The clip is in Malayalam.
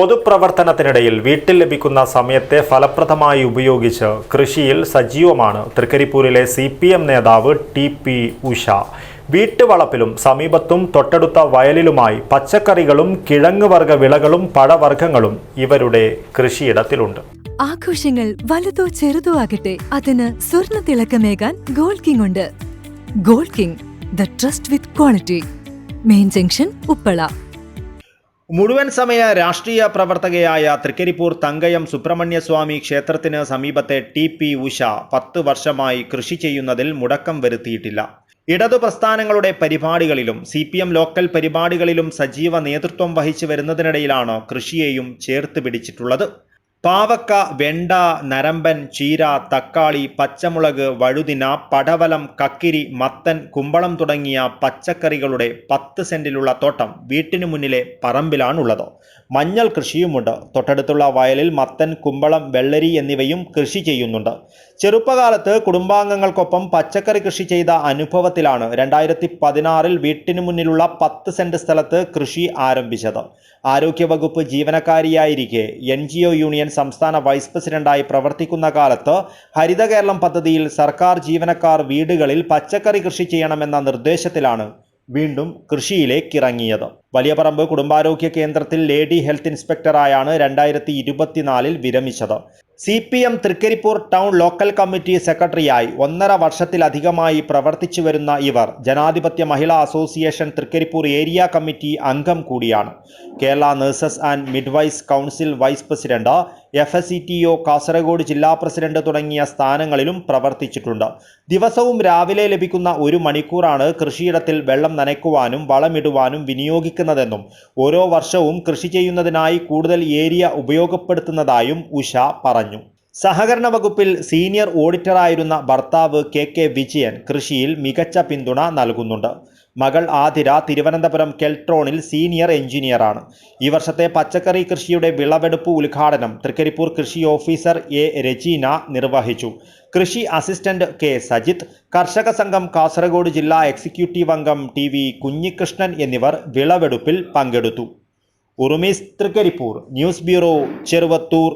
പൊതുപ്രവർത്തനത്തിനിടയിൽ വീട്ടിൽ ലഭിക്കുന്ന സമയത്തെ ഫലപ്രദമായി ഉപയോഗിച്ച് കൃഷിയിൽ സജീവമാണ് തൃക്കരിപ്പൂരിലെ CPM നേതാവ് TP ഉഷ. വീട്ടുവളപ്പിലും സമീപത്തും തൊട്ടടുത്ത വയലിലുമായി പച്ചക്കറികളും കിഴങ്ങുവർഗ വിളകളും പഴവർഗ്ഗങ്ങളും ഇവരുടെ കൃഷിയിടത്തിലുണ്ട്. ആഘോഷങ്ങൾ വലുതോ ചെറുതോ ആകട്ടെ, അതിന് സ്വർണ്ണ തിളക്കമേകാൻ ഗോൾഡ് കിങ് ഉണ്ട്. Gold king, the trust with quality. Main junction, Uppala. മുഴുവൻ സമയ രാഷ്ട്രീയ പ്രവർത്തകയായ തൃക്കരിപ്പൂർ തങ്കയം സുബ്രഹ്മണ്യസ്വാമി ക്ഷേത്രത്തിന് സമീപത്തെ TP ഉഷ 10 വർഷമായി കൃഷി ചെയ്യുന്നതിൽ മുടക്കം വരുത്തിയിട്ടില്ല. ഇടതു പ്രസ്ഥാനങ്ങളുടെ പരിപാടികളിലും CPM ലോക്കൽ പരിപാടികളിലും സജീവ നേതൃത്വം വഹിച്ചു വരുന്നതിനിടയിലാണ് കൃഷിയെയും ചേർത്ത് പിടിച്ചിട്ടുള്ളത്. പാവക്ക, വെണ്ട, നരമ്പൻ, ചീര, തക്കാളി, പച്ചമുളക്, വഴുതിന, പടവലം, കക്കിരി, മത്തൻ, കുമ്പളം തുടങ്ങിയ പച്ചക്കറികളുടെ 10 സെന്റിലുള്ള തോട്ടം വീട്ടിനു മുന്നിലെ പറമ്പിലാണുള്ളത്. മഞ്ഞൾ കൃഷിയുമുണ്ട്. തൊട്ടടുത്തുള്ള വയലിൽ മത്തൻ, കുമ്പളം, വെള്ളരി എന്നിവയും കൃഷി ചെയ്യുന്നുണ്ട്. ചെറുപ്പകാലത്ത് കുടുംബാംഗങ്ങൾക്കൊപ്പം പച്ചക്കറി കൃഷി ചെയ്ത അനുഭവത്തിലാണ് 2016 വീട്ടിനു മുന്നിലുള്ള 10 സെന്റ് സ്ഥലത്ത് കൃഷി ആരംഭിച്ചത്. ആരോഗ്യവകുപ്പ് ജീവനക്കാരിയായിരിക്കെ NGO യൂണിയൻ സംസ്ഥാന വൈസ് പ്രസിഡന്റായി പ്രവർത്തിക്കുന്ന കാലത്ത് ഹരിത കേരളം പദ്ധതിയിൽ സർക്കാർ ജീവനക്കാർ വീടുകളിൽ പച്ചക്കറി കൃഷി ചെയ്യണമെന്ന നിർദ്ദേശത്തിലാണ് വീണ്ടും കൃഷിയിലേക്കിറങ്ങിയത്. വലിയപറമ്പ് കുടുംബാരോഗ്യ കേന്ദ്രത്തിൽ ലേഡി ഹെൽത്ത് ഇൻസ്പെക്ടറായാണ് 2024 വിരമിച്ചത്. CPM Trikaripur town local committee സെക്രട്ടറിയായി 1.5 വർഷത്തിലധികമായി പ്രവർത്തിച്ചു വരുന്ന ഇവർ ജനാധിപത്യ മഹിളാ അസോസിയേഷൻ തൃക്കരിപ്പൂർ ഏരിയ കമ്മിറ്റി അംഗം കൂടിയാണ്. Kerala nurses and midwives council vice president, FSCTO Kasaragod ജില്ലാ പ്രസിഡന്റ് തുടങ്ങിയ സ്ഥാനങ്ങളിലും പ്രവർത്തിച്ചിട്ടുണ്ട്. ദിവസവും രാവിലെ ലഭിക്കുന്ന 1 മണിക്കൂറാണ് കൃഷിയിടത്തിൽ വെള്ളം നനയ്ക്കുവാനും വളമിടുവാനും വിനിയോഗിക്കുന്നതെന്നും ഓരോ വർഷവും കൃഷി ചെയ്യുന്നതിനായി കൂടുതൽ ഏരിയ ഉപയോഗപ്പെടുത്തുന്നതായും ഉഷ പറഞ്ഞു. സഹകരണ വകുപ്പിൽ സീനിയർ ഓഡിറ്ററായിരുന്ന ഭർത്താവ് KK വിജയൻ കൃഷിയിൽ മികച്ച പിന്തുണ നൽകുന്നുണ്ട്. മകൾ ആതിര തിരുവനന്തപുരം കെൽട്രോണിൽ സീനിയർ എഞ്ചിനീയറാണ്. ഈ വർഷത്തെ പച്ചക്കറി കൃഷിയുടെ വിളവെടുപ്പ് ഉദ്ഘാടനം തൃക്കരിപ്പൂർ കൃഷി ഓഫീസർ A രജീന നിർവഹിച്ചു. കൃഷി അസിസ്റ്റന്റ് K സജിത്ത്, കർഷക സംഘം കാസർഗോഡ് ജില്ലാ എക്സിക്യൂട്ടീവ് അംഗം TV കുഞ്ഞികൃഷ്ണൻ എന്നിവർ വിളവെടുപ്പിൽ പങ്കെടുത്തു. ഉറുമീസ്, തൃക്കരിപ്പൂർ, ന്യൂസ് ബ്യൂറോ, ചെറുവത്തൂർ.